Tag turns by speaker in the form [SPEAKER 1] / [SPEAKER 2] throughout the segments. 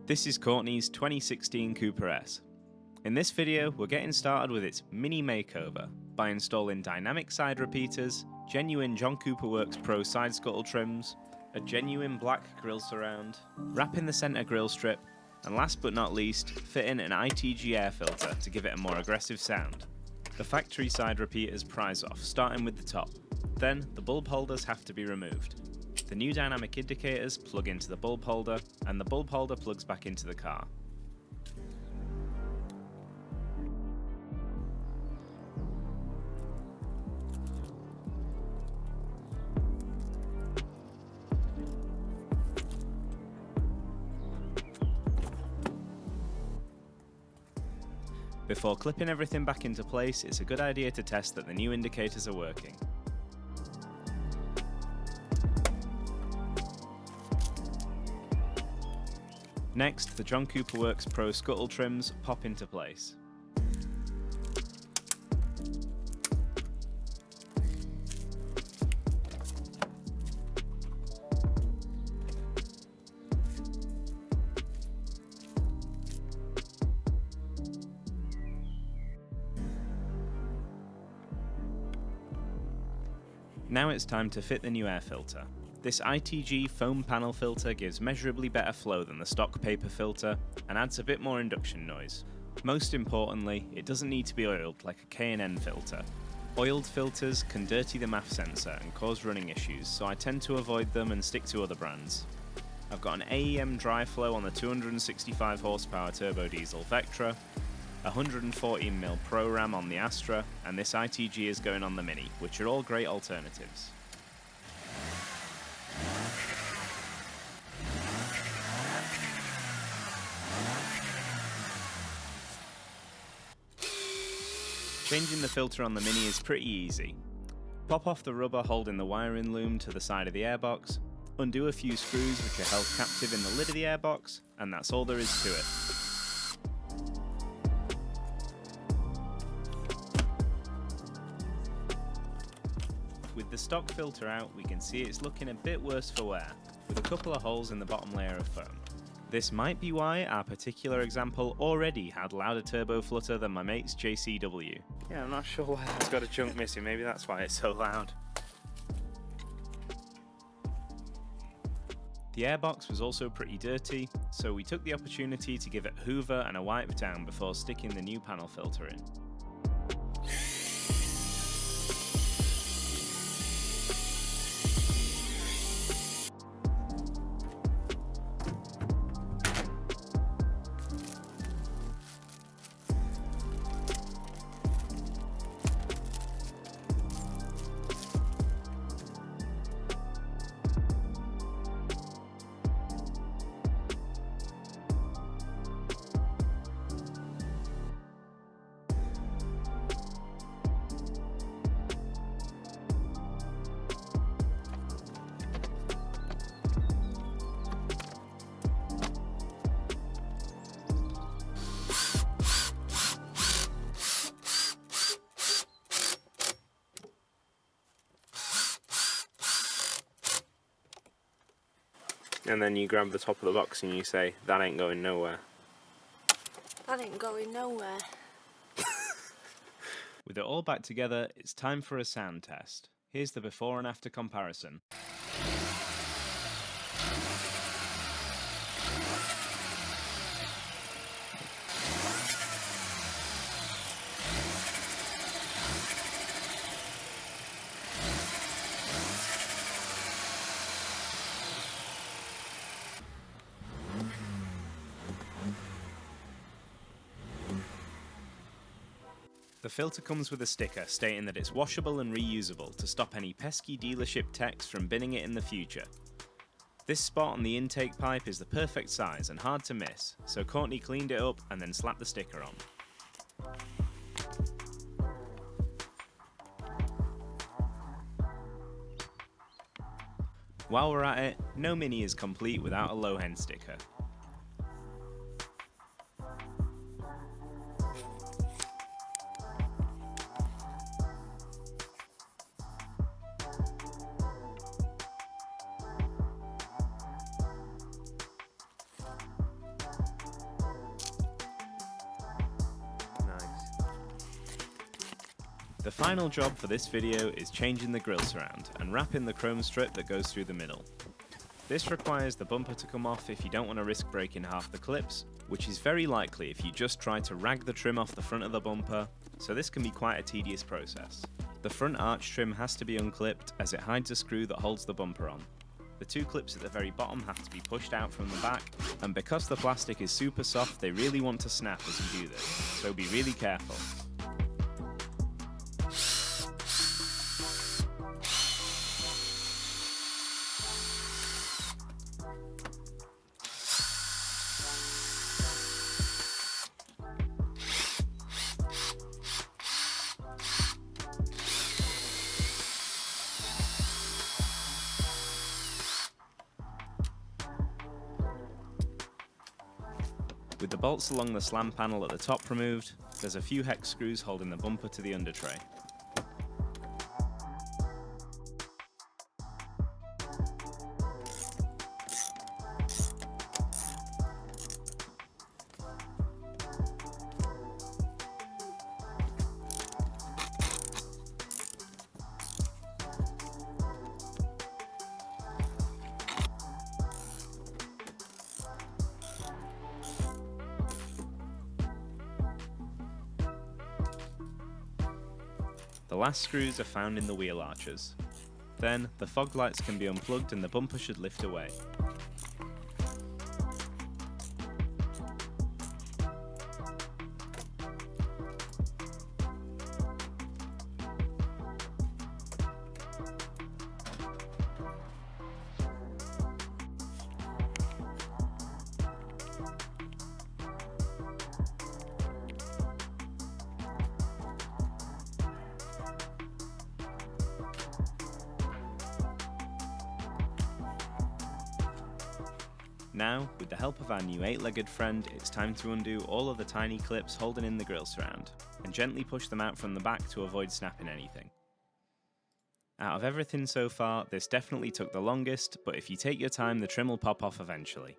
[SPEAKER 1] This is Courtney's 2016 Cooper S. In this video, we're getting started with its mini makeover by installing dynamic side repeaters, genuine John Cooper Works Pro side scuttle trims, a genuine black grille surround, wrapping the centre grille strip, and last but not least, fitting an ITG air filter to give it a more aggressive sound. The factory side repeaters prise off, starting with the top. Then, the bulb holders have to be removed. The new dynamic indicators plug into the bulb holder, and the bulb holder plugs back into the car. Before clipping everything back into place, it's a good idea to test that the new indicators are working. Next, the John Cooper Works Pro scuttle trims pop into place. Now it's time to fit the new air filter. This ITG foam panel filter gives measurably better flow than the stock paper filter and adds a bit more induction noise. Most importantly, it doesn't need to be oiled like a K&N filter. Oiled filters can dirty the MAF sensor and cause running issues, so I tend to avoid them and stick to other brands. I've got an AEM dry flow on the 265 horsepower turbo diesel Vectra, 114mm Pro Ram on the Astra, and this ITG is going on the Mini, which are all great alternatives. Changing the filter on the Mini is pretty easy. Pop off the rubber holding the wiring loom to the side of the airbox, undo a few screws which are held captive in the lid of the airbox, and that's all there is to it. With the stock filter out, we can see it's looking a bit worse for wear, with a couple of holes in the bottom layer of foam. This might be why our particular example already had louder turbo flutter than my mate's JCW. Yeah, I'm not sure why that's got a chunk missing, maybe that's why it's so loud. The airbox was also pretty dirty, so we took the opportunity to give it a hoover and a wipe down before sticking the new panel filter in. And then you grab the top of the box and you say, that ain't going nowhere.
[SPEAKER 2] That ain't going nowhere.
[SPEAKER 1] With it all back together, it's time for a sound test. Here's the before and after comparison. The filter comes with a sticker stating that it's washable and reusable to stop any pesky dealership techs from binning it in the future. This spot on the intake pipe is the perfect size and hard to miss, so Courtney cleaned it up and then slapped the sticker on. While we're at it, no Mini is complete without a low end sticker. The final job for this video is changing the grille surround and wrapping the chrome strip that goes through the middle. This requires the bumper to come off if you don't want to risk breaking half the clips, which is very likely if you just try to rag the trim off the front of the bumper, so this can be quite a tedious process. The front arch trim has to be unclipped as it hides a screw that holds the bumper on. The two clips at the very bottom have to be pushed out from the back, and because the plastic is super soft, they really want to snap as you do this, so be really careful. With the bolts along the slam panel at the top removed, there's a few hex screws holding the bumper to the undertray. The last screws are found in the wheel arches. Then, the fog lights can be unplugged and the bumper should lift away. Now, with the help of our new 8-legged friend, it's time to undo all of the tiny clips holding in the grille surround, and gently push them out from the back to avoid snapping anything. Out of everything so far, this definitely took the longest, but if you take your time, the trim will pop off eventually.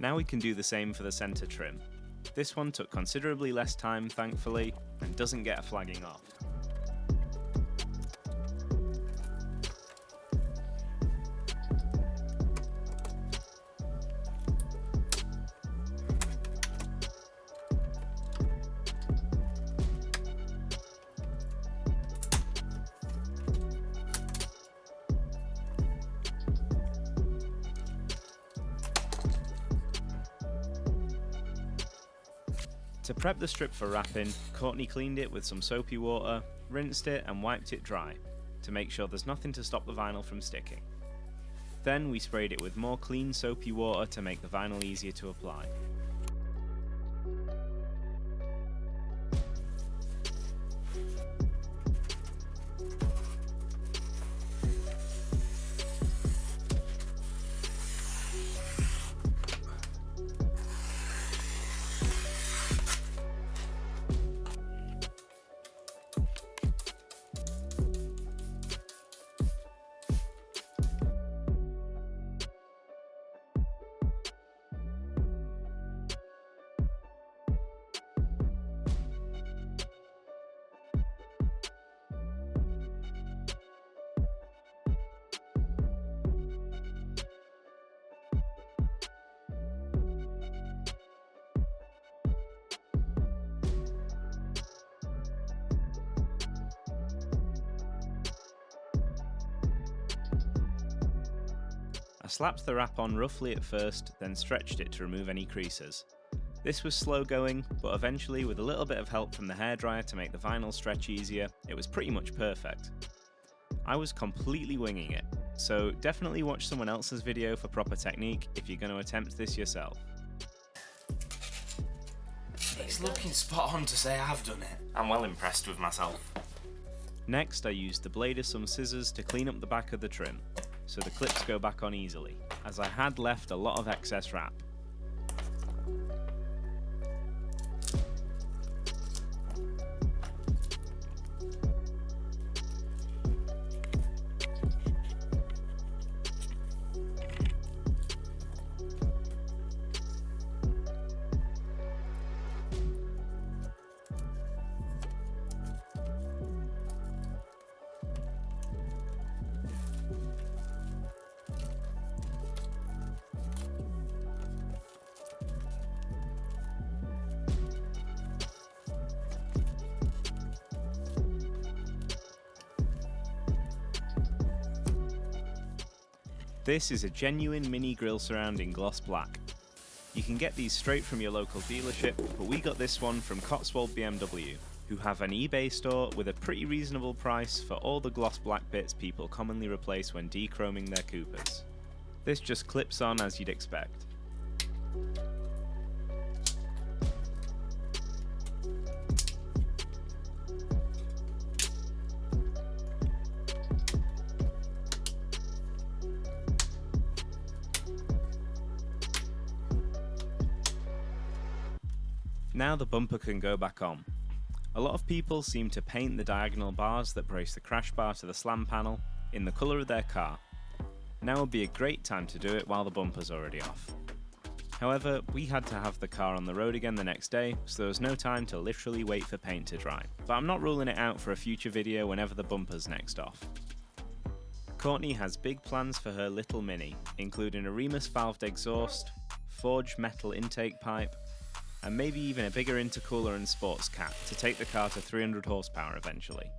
[SPEAKER 1] Now we can do the same for the centre trim. This one took considerably less time, thankfully, and doesn't get a flagging off. To prep the strip for wrapping, Courtney cleaned it with some soapy water, rinsed it and wiped it dry, to make sure there's nothing to stop the vinyl from sticking. Then we sprayed it with more clean soapy water to make the vinyl easier to apply. I slapped the wrap on roughly at first, then stretched it to remove any creases. This was slow going, but eventually with a little bit of help from the hairdryer to make the vinyl stretch easier, it was pretty much perfect. I was completely winging it, so definitely watch someone else's video for proper technique if you're going to attempt this yourself.
[SPEAKER 3] It's looking spot on to say I've done it.
[SPEAKER 1] I'm well impressed with myself. Next, I used the blade of some scissors to clean up the back of the trim, so the clips go back on easily, as I had left a lot of excess wrap. This is a genuine Mini grille surround in gloss black. You can get these straight from your local dealership, but we got this one from Cotswold BMW, who have an eBay store with a pretty reasonable price for all the gloss black bits people commonly replace when dechroming their Coopers. This just clips on as you'd expect. Now the bumper can go back on. A lot of people seem to paint the diagonal bars that brace the crash bar to the slam panel in the colour of their car. Now would be a great time to do it while the bumper's already off. However, we had to have the car on the road again the next day, so there was no time to literally wait for paint to dry. But I'm not ruling it out for a future video whenever the bumper's next off. Courtney has big plans for her little Mini, including a Remus valved exhaust, forged metal intake pipe, and maybe even a bigger intercooler and sports cap to take the car to 300 horsepower eventually.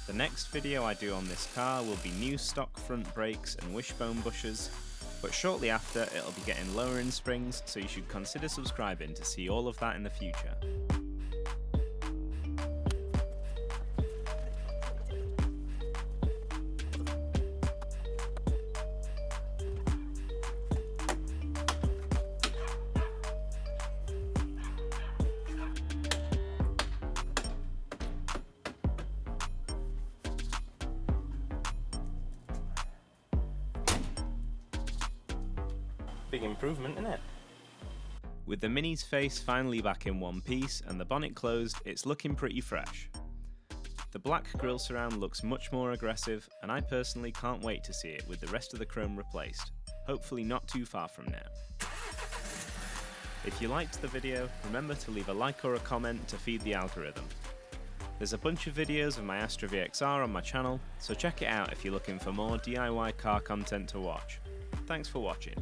[SPEAKER 1] The next video I do on this car will be new stock front brakes and wishbone bushes, but shortly after it'll be getting lowering springs, so you should consider subscribing to see all of that in the future.
[SPEAKER 3] Big improvement, isn't it?
[SPEAKER 1] With the Mini's face finally back in one piece and the bonnet closed, it's looking pretty fresh. The black grille surround looks much more aggressive, and I personally can't wait to see it with the rest of the chrome replaced, hopefully not too far from now. If you liked the video, remember to leave a like or a comment to feed the algorithm. There's a bunch of videos of my Astra VXR on my channel, so check it out if you're looking for more DIY car content to watch. Thanks for watching.